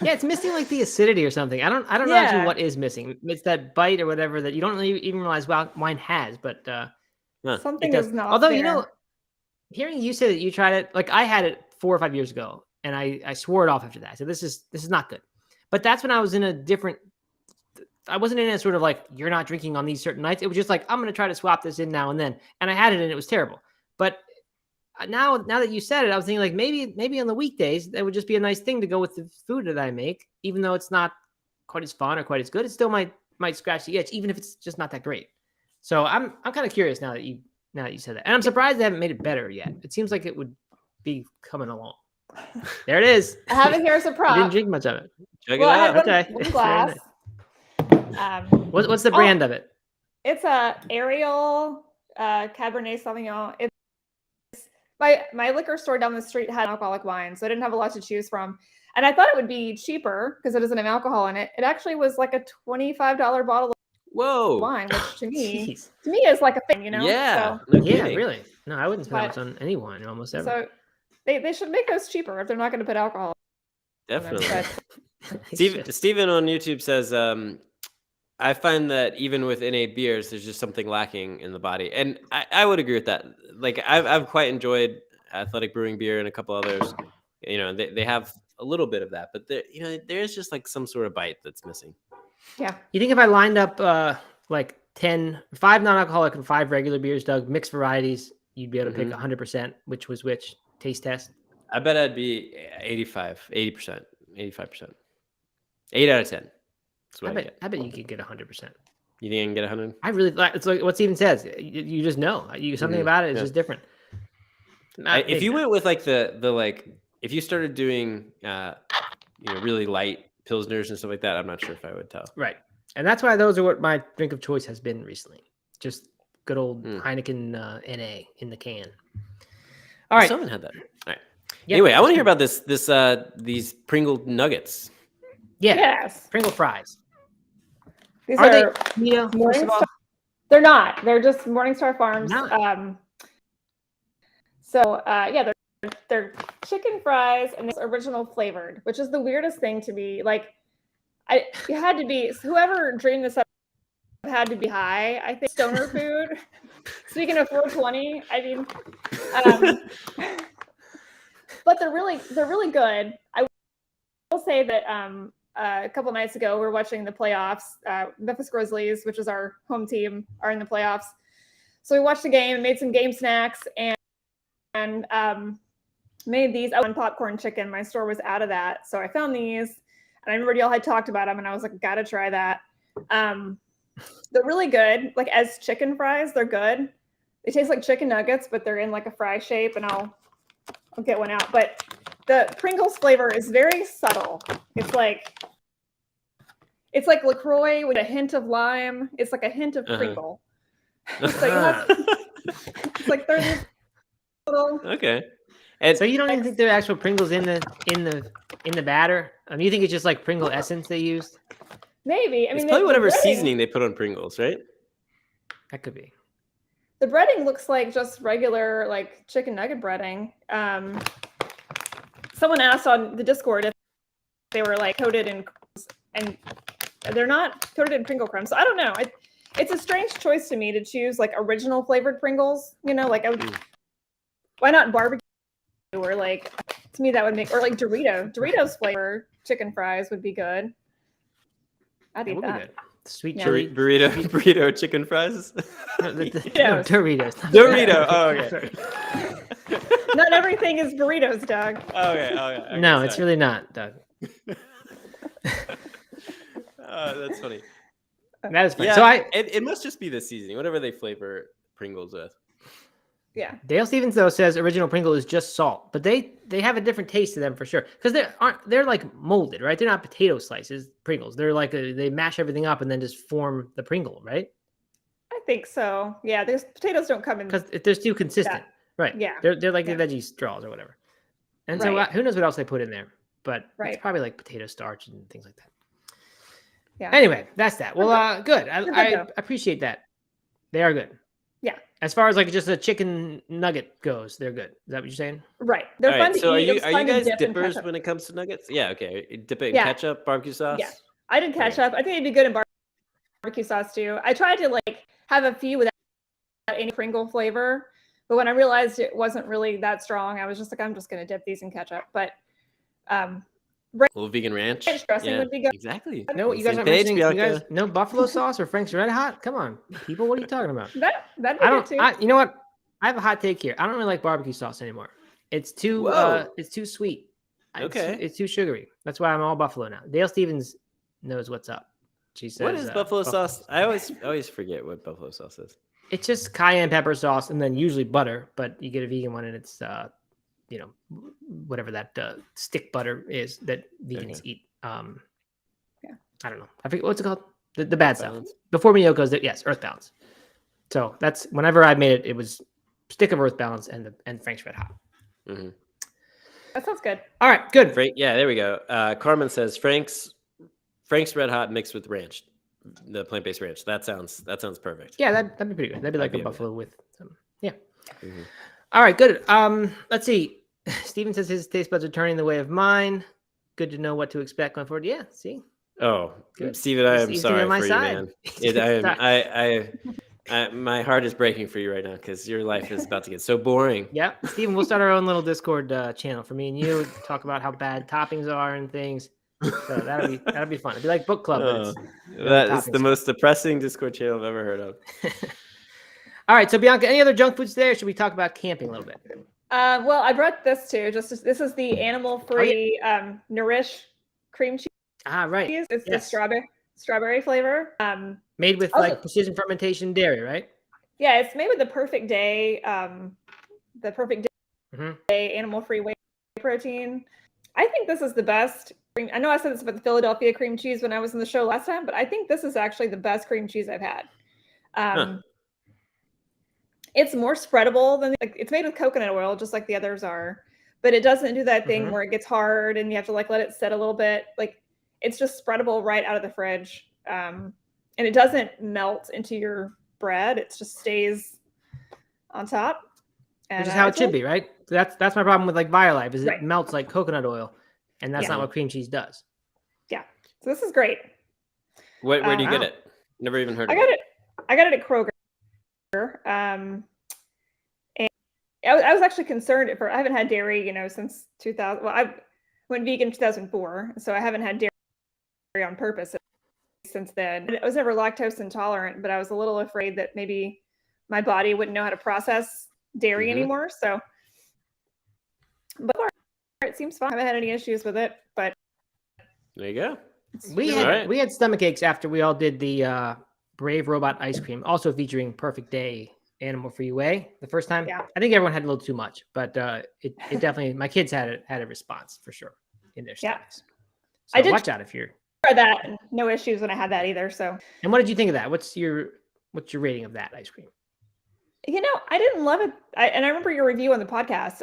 Yeah, it's missing like the acidity or something. I don't know actually what is missing. It's that bite or whatever that you don't really even realize wine has, but something it does. is not. Although there. Hearing you say that you tried it, like I had it 4 or 5 years ago, and I swore it off after that. So this is not good. But that's when I was in a different. I wasn't in a sort of like you're not drinking on these certain nights. It was just like I'm going to try to swap this in now and then, and I had it and it was terrible. But now that you said it, I was thinking like maybe on the weekdays that would just be a nice thing to go with the food that I make, even though it's not quite as fun or quite as good. It still might scratch the itch, even if it's just not that great. So I'm kind of curious now that you said that, and I'm surprised they haven't made it better yet. It seems like it would be coming along. There it is. I have it here as a prop. I didn't drink much of it. Check it out. I had one glass. What's the brand of it? It's a Ariel Cabernet Sauvignon. It's my liquor store down the street had alcoholic wine, so I didn't have a lot to choose from. And I thought it would be cheaper because it doesn't have alcohol in it. It actually was like a $25 bottle of wine, which to me is like a thing, Yeah. So, yeah, really. No, I wouldn't spend much on any wine almost ever. So they should make those cheaper if they're not going to put alcohol. Definitely. Steven on YouTube says, I find that even with NA beers, there's just something lacking in the body. And I would agree with that. Like I've quite enjoyed Athletic Brewing beer and a couple others. They have a little bit of that, but there's just like some sort of bite that's missing. Yeah. You think if I lined up like 5 non-alcoholic and 5 regular beers, Doug, mixed varieties, you'd be able to pick 100% which was which taste test? I bet I'd be 80%, 85%. 8 out of 10. I bet you could get 100%. You think I can get 100? I really like. It's like what Steven says. You just know. Something about it is just different. If you went with like the like, if you started doing really light pilsners and stuff like that, I'm not sure if I would tell. Right, and that's why those are what my drink of choice has been recently. Just good old Heineken NA in the can. All right, someone had that. All right. Yep. Anyway, I want to hear about these Pringle nuggets. Yeah. Yes. Pringle fries. These are they Morningstar? They're not. They're just Morningstar Farms. They're chicken fries and it's original flavored, which is the weirdest thing to me. Like, you had to be, whoever dreamed this up had to be high. I think stoner food. Speaking of 420, I mean, but they're really good. I will say that a couple nights ago, we were watching the playoffs. Memphis Grizzlies, which is our home team, are in the playoffs. So we watched the game and made some game snacks and made these. I wanted popcorn chicken. My store was out of that. So I found these. And I remember y'all had talked about them and I was like, gotta try that. They're really good. Like as chicken fries, they're good. They taste like chicken nuggets, but they're in like a fry shape and I'll get one out. But the Pringles flavor is very subtle. It's like LaCroix with a hint of lime. It's like a hint of Pringle. It's like they're this little. Okay. And so you don't even think there are actual Pringles in the batter? You think it's just like Pringle essence they used? Maybe. I mean, it's probably whatever seasoning they put on Pringles, right? That could be. The breading looks like just regular like chicken nugget breading. Someone asked on the Discord if they were like coated in, and they're not coated in Pringle crumbs. So I don't know. It's a strange choice to me to choose like original flavored Pringles. Like I would. Why not barbecue? Or like, to me that would make, or like Doritos flavor chicken fries would be good. I'd eat that. Sweet burrito chicken fries. Doritos. Dorito. Oh, okay. Not everything is burritos, Doug. Okay. No, it's really not, Doug. That's funny. That is funny. Yeah, so it must just be the seasoning, whatever they flavor Pringles with. Yeah. Dale Stevens though says original Pringle is just salt, but they have a different taste to them for sure because they're like molded, right? They're not potato slices Pringles. They're like they mash everything up and then just form the Pringle, right? I think so. Yeah, those potatoes don't come in because they're too consistent, right? Yeah, they're like the veggie straws or whatever. And so who knows what else they put in there? but it's Right. probably like potato starch and things like that. Yeah. Anyway, that's that. Well, good. They're good, I though. appreciate that. They are good. Yeah. As far as like just a chicken nugget goes, they're good. Is that what you're saying? Right. They're All fun right. to So eat. are It's you fun to guys dip in dippers ketchup. when it comes to nuggets? Yeah. Okay. You dip it in Yeah. ketchup, barbecue sauce. Yeah. I did ketchup. I think it'd be good in barbecue sauce too. I tried to like have a few without any Pringle flavor, but when I realized it wasn't really that strong, I was just like, I'm just gonna dip these in ketchup. But A little vegan ranch. ranch dressing would be good. Exactly. No, On you the guys same aren't page, mentioning. You Bianca. guys no buffalo sauce or Frank's Red Hot. Come on, people. What are you talking about? That'd be I good don't. too. You know what? I have a hot take here. I don't really like barbecue sauce anymore. It's too. Whoa. It's too sweet. Okay. It's too sugary. That's why I'm all buffalo now. Dale Stevens knows what's up. She says. What is buffalo sauce? I always forget what buffalo sauce is. It's just cayenne pepper sauce and then usually butter, but you get a vegan one and it's whatever that stick butter is that vegans eat. Yeah. I don't know. I forget what's it called. The bad Earth stuff. Balance? Before Miyoko's, yes, Earth Balance. So that's whenever I made it, it was stick of Earth Balance and Frank's Red Hot. Mm-hmm. That sounds good. All right, good. Yeah, there we go. Carmen says Frank's Red Hot mixed with ranch, the plant-based ranch. That sounds perfect. Yeah, that'd be pretty good. That'd be like That'd a be buffalo with some. Yeah. Mm-hmm. All right, good. Let's see. Steven says his taste buds are turning the way of mine. Good to know what to expect going forward. Yeah, see. Oh, Good. Steven, I am He's sorry on my for side. you, man. My heart is breaking for you right now because your life is about to get so boring. Yeah, Steven, we'll start our own little Discord channel for me and you. Talk about how bad toppings are and things. So that'll be fun. It'll be like book club. But That is the most depressing Discord channel I've ever heard of. All right, so Bianca, any other junk foods today, or should we talk about camping a little bit? Well, I brought this too. This is the animal-free Nourish cream cheese. Ah, right. It's the strawberry flavor. Made with like precision fermentation dairy, right? Yeah, it's made with the perfect day animal-free whey protein. I think this is the best cream. I know I said this about the Philadelphia cream cheese when I was in the show last time, but I think this is actually the best cream cheese I've had. It's more spreadable than it's made with coconut oil, just like the others are, but it doesn't do that thing where it gets hard and you have to like let it set a little bit. Like it's just spreadable right out of the fridge, and it doesn't melt into your bread. It just stays on top, which is how it should be, right? That's my problem with like Violife is it melts like coconut oil, and that's not what cream cheese does. Yeah, so this is great. Where do you get it? Never even heard of it. I got it at Kroger. And I was actually concerned I haven't had dairy, since 2000. Well, I went vegan in 2004, so I haven't had dairy on purpose since then. I was never lactose intolerant, but I was a little afraid that maybe my body wouldn't know how to process dairy anymore. So, but it seems fine. I haven't had any issues with it, but there you go. We had stomach aches after we all did the Brave Robot ice cream, also featuring Perfect Day animal-free whey. The first time, I think everyone had a little too much, but it definitely my kids had a response for sure in their stomachs. So I did watch out if you're that. No issues when I had that either. So. And what did you think of that? What's your rating of that ice cream? I didn't love it. And I remember your review on the podcast.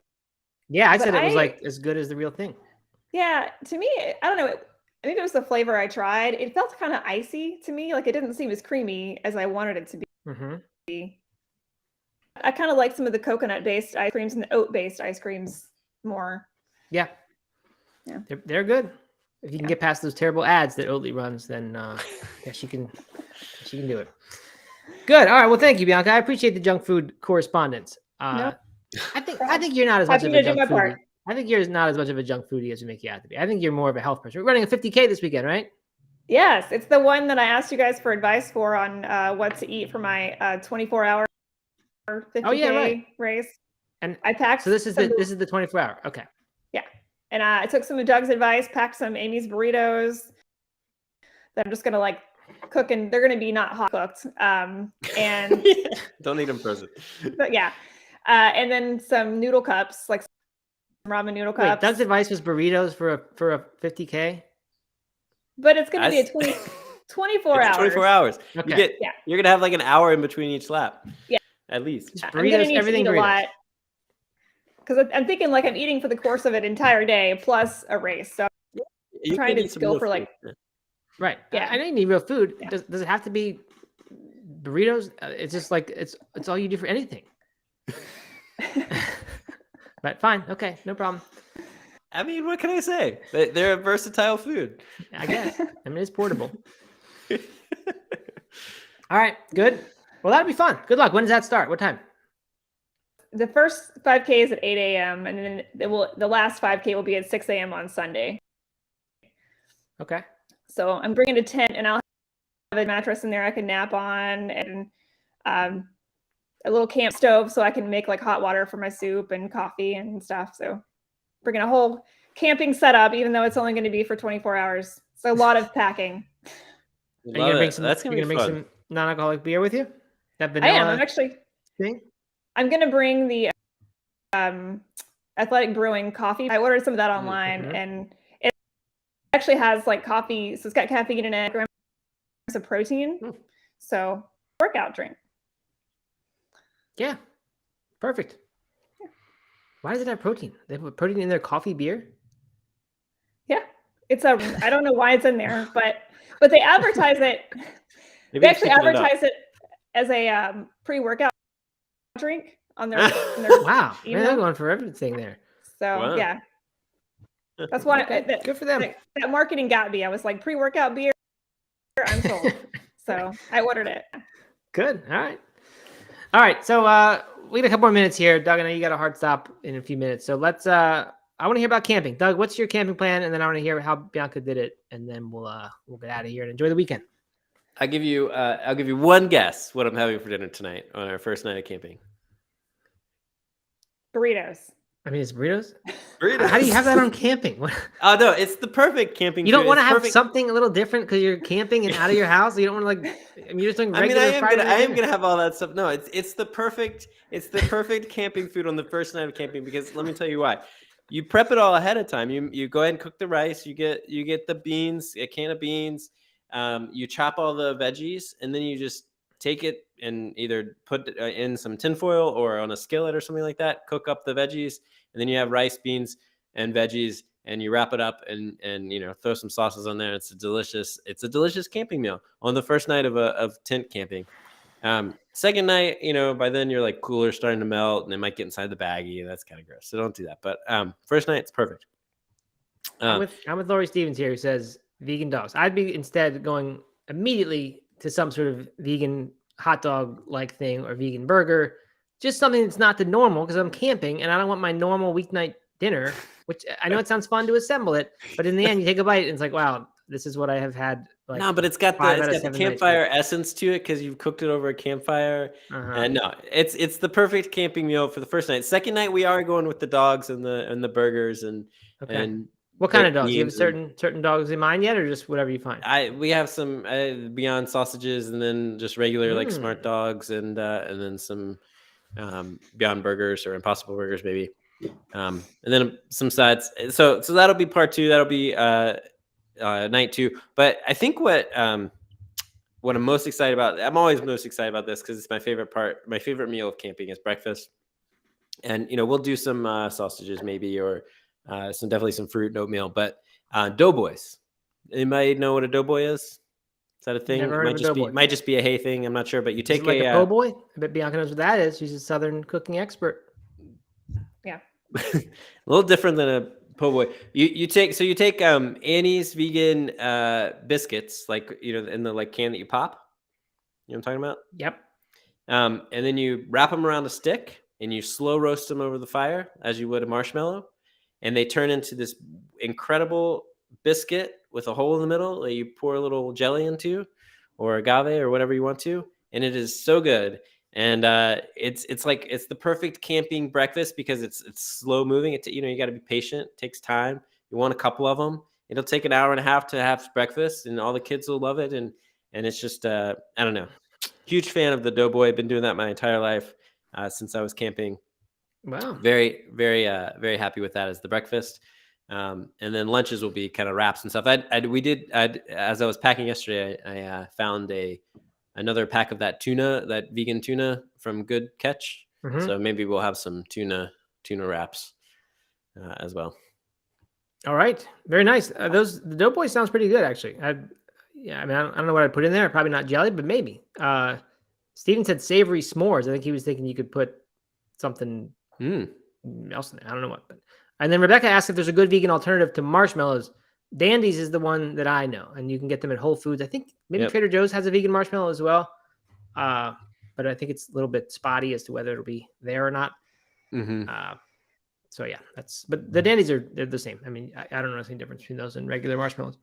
Yeah, I said it was like as good as the real thing. Yeah, to me, I don't know. Maybe it was the flavor I tried. It felt kind of icy to me. Like it didn't seem as creamy as I wanted it to be. I kind of like some of the coconut-based ice creams and the oat-based ice creams more. Yeah. They're good. If you can get past those terrible ads that Oatly runs, then she can do it. Good. All right. Well, thank you, Bianca. I appreciate the junk food correspondence. I think you're not as much of a junk foodie. I think you're not as much of a junk foodie as you make you out to be. I think you're more of a health person. We're running a 50K this weekend, right? Yes, it's the one that I asked you guys for advice for on what to eat for my 24-hour 50K race. And I packed. So this is the 24-hour. Okay. Yeah, and I took some of Doug's advice, packed some Amy's burritos that I'm just gonna like cook, and they're gonna be not hot cooked. And don't eat them frozen. But and then some noodle cups, like some ramen noodle cups. Wait, Doug's advice was burritos for a 50K. But it's gonna be a 24 hours. 24 hours. Okay. You're gonna have like an hour in between each lap. Yeah. At least. Burritos, I'm gonna need everything to eat a lot. because I'm thinking like I'm eating for the course of an entire day plus a race. So You trying can to eat some go real for, food. like- Yeah. Right. Yeah. I didn't need real food. Yeah. Does it have to be burritos? It's just like it's all you do for anything. But fine. Okay. No problem. I mean, what can I say? They're a versatile food. I guess. I mean, it's portable. All right. Good. Well, that'll be fun. Good luck. When does that start? What time? The first 5K is at 8 a.m. and then the last 5K will be at 6 a.m. on Sunday. Okay. So I'm bringing a tent, and I'll have a mattress in there I can nap on, and a little camp stove so I can make like hot water for my soup and coffee and stuff. So bringing a whole camping setup, even though it's only going to be for 24 hours. So a lot of packing. Are you gonna bring some? That's You're gonna gonna be bring fun. some non-alcoholic beer with you? That I vanilla am. I'm actually. thing. I'm going to bring the Athletic Brewing coffee. I ordered some of that online, Mhm. and it actually has like coffee. So it's got caffeine in it, grams of protein. So workout drink. Yeah. Perfect. Why does it have protein? They put protein in their coffee beer? Yeah. I don't know why it's in there, but they advertise it. Maybe They it's actually picking it up. advertise it as a pre-workout drink on their Wow. Man, they're email. going for everything there. So Wow. yeah, that's why Okay, good for them. that marketing got me. I was like, pre-workout beer, I'm sold. So I ordered it. Good. All right. All right. So we got a couple more minutes here. Doug, I know you got a hard stop in a few minutes. So let's I want to hear about camping. Doug, what's your camping plan? And then I want to hear how Bianca did it. And then we'll get out of here and enjoy the weekend. I'll give you one guess what I'm having for dinner tonight on our first night of camping. Burritos. I mean, it's burritos. Burritos. How do you have that on camping? Oh no, it's the perfect camping. You don't food. want to It's have perfect. something a little different because you're camping and out of your house. You don't want to you're just doing I mean, regular I am Friday night dinner. gonna have all that stuff. No, it's the perfect camping food on the first night of camping, because let me tell you why. You prep it all ahead of time. You go ahead and cook the rice. You get the beans, a can of beans. You chop all the veggies, and then you just take it and either put it in some tinfoil or on a skillet or something like that. Cook up the veggies, and then you have rice, beans, and veggies, and you wrap it up and throw some sauces on there. It's a delicious camping meal on the first night of tent camping. Second night, by then you're like cooler starting to melt and it might get inside the baggie. That's kind of gross. So don't do that. But first night, it's perfect. I'm with Lori Stevens here, who says vegan dogs. I'd be instead going immediately to some sort of vegan hot dog like thing or vegan burger, just something that's not the normal, because I'm camping and I don't want my normal weeknight dinner, which I know it sounds fun to assemble it, but in the end you take a bite and it's like, wow, this is what I have had. No, but it's got the campfire essence to it because you've cooked it over a campfire. And no, it's the perfect camping meal for the first night. Second night, we are going with the dogs and the burgers and what kind of dogs? Do you have certain dogs in mind yet, or just whatever you find? We have some Beyond sausages, and then just regular like Smart Dogs, and then some Beyond burgers or Impossible burgers, maybe, and then some sides. So that'll be part two. That'll be night two. But I think what I'm most excited about, I'm always most excited about this because it's my favorite meal of camping is breakfast. And we'll do some sausages maybe, or definitely some fruit and oatmeal. But doughboys, anybody know what a doughboy is? Is that a thing? Never heard of a doughboy. Might just be a hay thing. I'm not sure. But you take a po' boy. I bet Bianca knows what that is. She's a Southern cooking expert. Yeah. A little different than a po' boy. You take Annie's vegan biscuits, like in the can that you pop. You know what I'm talking about? Yep. And then you wrap them around a stick and you slow roast them over the fire as you would a marshmallow, and they turn into this incredible biscuit with a hole in the middle that you pour a little jelly into, or agave or whatever you want to, and it is so good. And it's the perfect camping breakfast because it's slow moving. You got to be patient. It takes time. You want a couple of them. It'll take an hour and a half to have breakfast, and all the kids will love it. And it's just I don't know. Huge fan of the doughboy. I've been doing that my entire life since I was camping. Wow. Very, very, very happy with that as the breakfast. And then lunches will be kind of wraps and stuff. As I was packing yesterday, I found another pack of that vegan tuna from Good Catch. So maybe we'll have some tuna tuna wraps as well. All right, very nice. The Doughboy sounds pretty good, actually. I don't know what I'd put in there. Probably not jelly, but maybe. Steven said savory s'mores. I think he was thinking you could put something else in there. I don't know what. And then Rebecca asked if there's a good vegan alternative to marshmallows. Dandy's is the one that I know, and you can get them at Whole Foods. I think maybe Trader Joe's has a vegan marshmallow as well. But I think it's a little bit spotty as to whether it'll be there or not. So yeah, but the Dandies they're the same. I mean, I don't know any difference between those and regular marshmallows.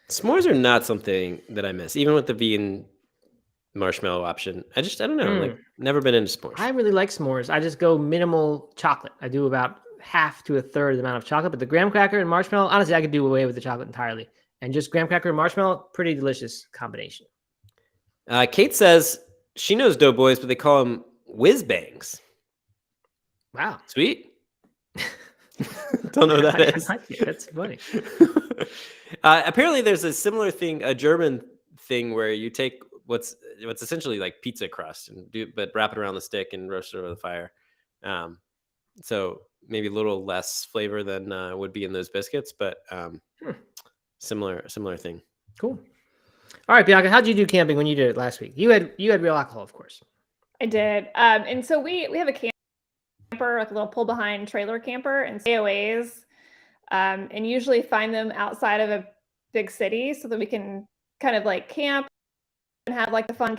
S'mores are not something that I miss, even with the vegan marshmallow option. I don't know. Like, never been into s'mores. I really like s'mores. I just go minimal chocolate. I do about half to a third the amount of chocolate, but the graham cracker and marshmallow, honestly, I could do away with the chocolate entirely. And just graham cracker and marshmallow, pretty delicious combination. Kate says she knows Doughboys, but they call them whiz bangs. Wow. Sweet. Don't know what that is. That's funny. Apparently there's a similar thing, a German thing, where you take what's essentially like pizza crust but wrap it around the stick and roast it over the fire. So maybe a little less flavor than would be in those biscuits, but similar thing. Cool. All right, Bianca, how'd you do camping when you did it last week? You had real alcohol, of course. I did. And so we have a camper, like a little pull behind trailer camper, and AOAs, and usually find them outside of a big city so that we can kind of like camp and have like the fun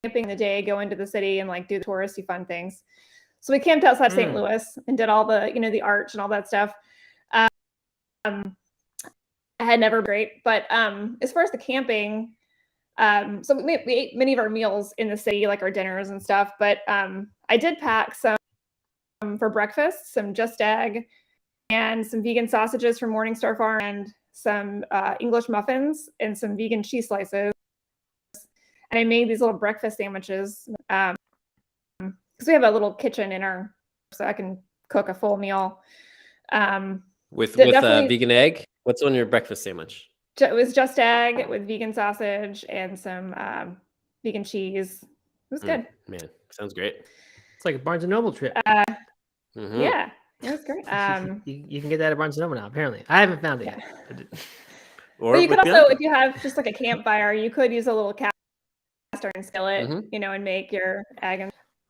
camping in the day, go into the city and like do the touristy fun things. So we camped outside St. Louis and did all the, the arch and all that stuff. I had never great, but as far as the camping, so we ate many of our meals in the city, like our dinners and stuff. But I did pack some for breakfast, some Just Egg, and some vegan sausages from Morningstar Farm, and some English muffins, and some vegan cheese slices. And I made these little breakfast sandwiches because we have a little kitchen in our, so I can cook a full meal. With vegan egg? What's on your breakfast sandwich? It was Just Egg with vegan sausage and some vegan cheese. It was good. Man, sounds great. It's like a Barnes & Noble trip. Yeah, it was great. You can get that at Barnes & Noble now, apparently. I haven't found it yet. Or you could also, if you have just like a campfire, you could use a little cast iron skillet, and make your egg.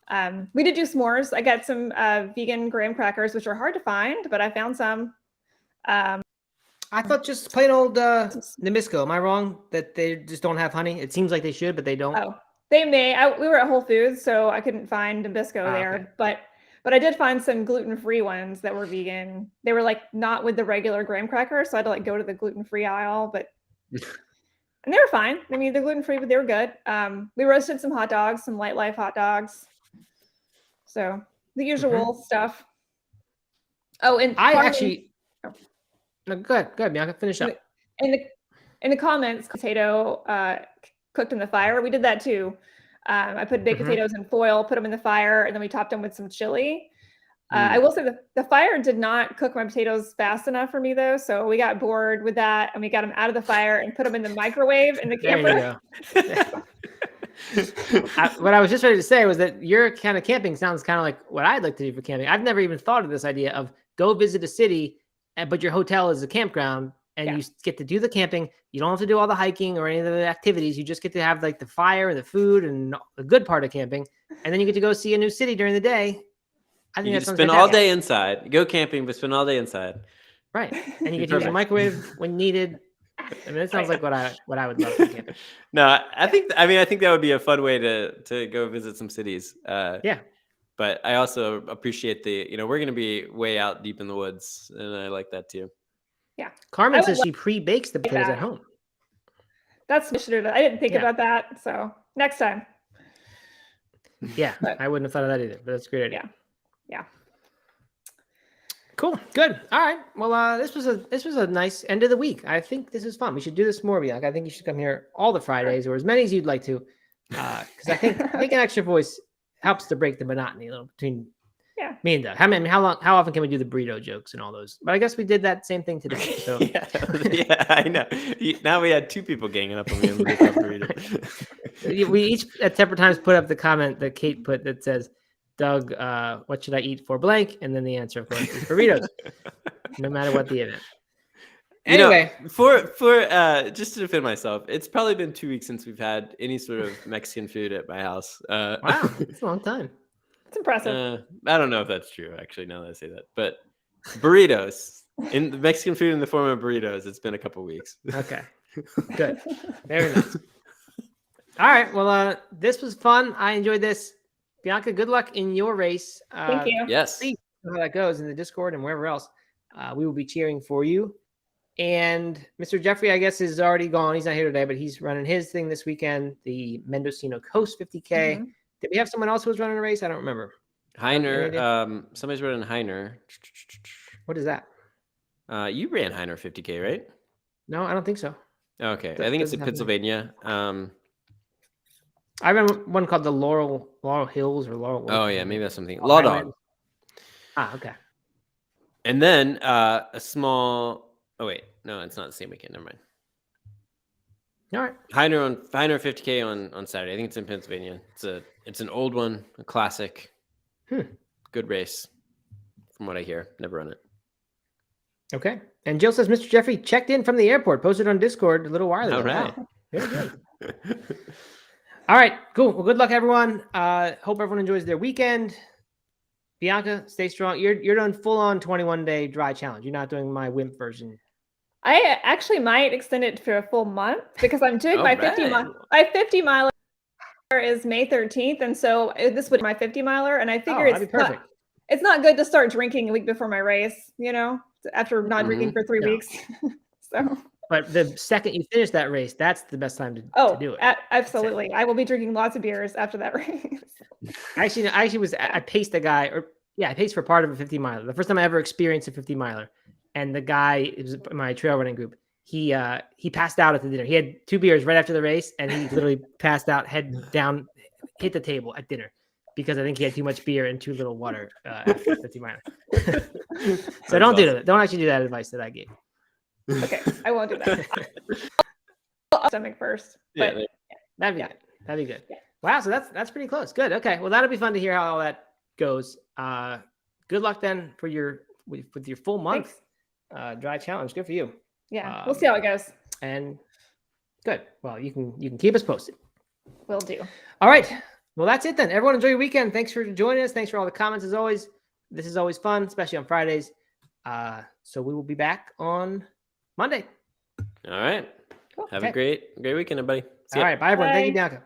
And we did do s'mores. I got some vegan graham crackers, which are hard to find, but I found some. I thought just plain old Nabisco. Am I wrong that they just don't have honey? It seems like they should, but they don't. Oh, they may. We were at Whole Foods, so I couldn't find Nabisco there. Okay. But I did find some gluten-free ones that were vegan. They were like not with the regular graham cracker, so I had to like go to the gluten-free aisle. But and they were fine. I mean, they're gluten-free, but they were good. We roasted some hot dogs, some Light Life hot dogs. So the usual stuff. Oh, and no, go ahead, Bianca. Finish up. In the comments, potato cooked in the fire. We did that too. I put baked potatoes in foil, put them in the fire, and then we topped them with some chili. I will say the fire did not cook my potatoes fast enough for me though, so we got bored with that, and we got them out of the fire and put them in the microwave in the camper. What I was just ready to say was that your kind of camping sounds kind of like what I'd like to do for camping. I've never even thought of this idea of go visit a city, but your hotel is a campground, and you get to do the camping. You don't have to do all the hiking or any of the activities. You just get to have like the fire and the food and the good part of camping. And then you get to go see a new city during the day. I think that's spend all day inside. You go camping, but spend all day inside. Right. And you get to use a microwave when needed. I mean, it sounds like what I would love for camping. No, I think that would be a fun way to go visit some cities. But I also appreciate we're going to be way out deep in the woods, and I like that too. Yeah. Carmen says she pre-bakes the potatoes at home. That's initiative. I didn't think about that. So next time. Yeah, I wouldn't have thought of that either, but that's a great idea. Yeah. Cool. Good. All right. Well, this was a nice end of the week. I think this is fun. We should do this more, Bianca. I think you should come here all the Fridays or as many as you'd like to, because I think an extra voice helps to break the monotony a little between me and Doug. How often can we do the burrito jokes and all those? But I guess we did that same thing today. So yeah, I know. Now we had two people ganging up on me on the burrito. We each at separate times put up the comment that Kate put that says, Doug, what should I eat for blank? And then the answer, of course, is burritos, no matter what the event. Anyway, for just to defend myself, it's probably been 2 weeks since we've had any sort of Mexican food at my house. Wow, it's a long time. It's impressive. I don't know if that's true, actually, now that I say that. But burritos, in the Mexican food in the form of burritos, it's been a couple weeks. Okay, good. Very nice. All right, well, this was fun. I enjoyed this. Bianca, good luck in your race. Thank you. Yes. See how that goes in the Discord and wherever else. We will be cheering for you. And Mr. Jeffrey, I guess, is already gone. He's not here today, but he's running his thing this weekend, the Mendocino Coast 50K. Mm-hmm. Did we have someone else who was running a race? I don't remember. Heiner, somebody's running Heiner. What is that? You ran Heiner 50K, right? No, I don't think so. Okay, That I think it's doesn't in happen. Pennsylvania. I ran one called the Laurel Hills or Laurel. Oh yeah, maybe that's something. Law Law Dog. Okay. And then a small. Oh wait, no, it's not the same weekend. Never mind. All right. Heiner 50K on Saturday. I think it's in Pennsylvania. It's an old one, a classic. Good race, from what I hear. Never run it. Okay. And Jill says Mr. Jeffrey checked in from the airport, posted on Discord a little while ago. All right. Wow. Very good. All right, cool. Well, good luck, everyone. Hope everyone enjoys their weekend. Bianca, stay strong. You're doing full on 21-day dry challenge. You're not doing my wimp version. I actually might extend it for a full month because I'm doing my 50 mile. My 50 miler is May 13th, and so this would be my 50 miler. And I figure that'd be perfect. It's not good to start drinking a week before my race. After not drinking for 3 weeks. So. But the second you finish that race, that's the best time to do it. Absolutely. I will be drinking lots of beers after that race. I paced a guy, I paced for part of a 50 miler. The first time I ever experienced a 50 miler. And the guy, it was my trail running group. He passed out at the dinner. He had 2 beers right after the race, and he literally passed out, head down, hit the table at dinner because I think he had too much beer and too little water after the 50 miler. So don't do that. Don't actually do that advice that I gave. Okay, I won't do that. Stomach first. But that'd be good. That'd be good. Yeah. Wow, so that's pretty close. Good. Okay. Well, that'll be fun to hear how all that goes. Good luck then with your full month dry challenge. Good for you. Yeah, we'll see how it goes. And good. Well, you can keep us posted. Will do. All right. Well, that's it then. Everyone enjoy your weekend. Thanks for joining us. Thanks for all the comments as always. This is always fun, especially on Fridays. So we will be back on Monday. All right. Cool. Have a great weekend, everybody. See ya. All right. Bye, everyone. Bye. Thank you, Bianca.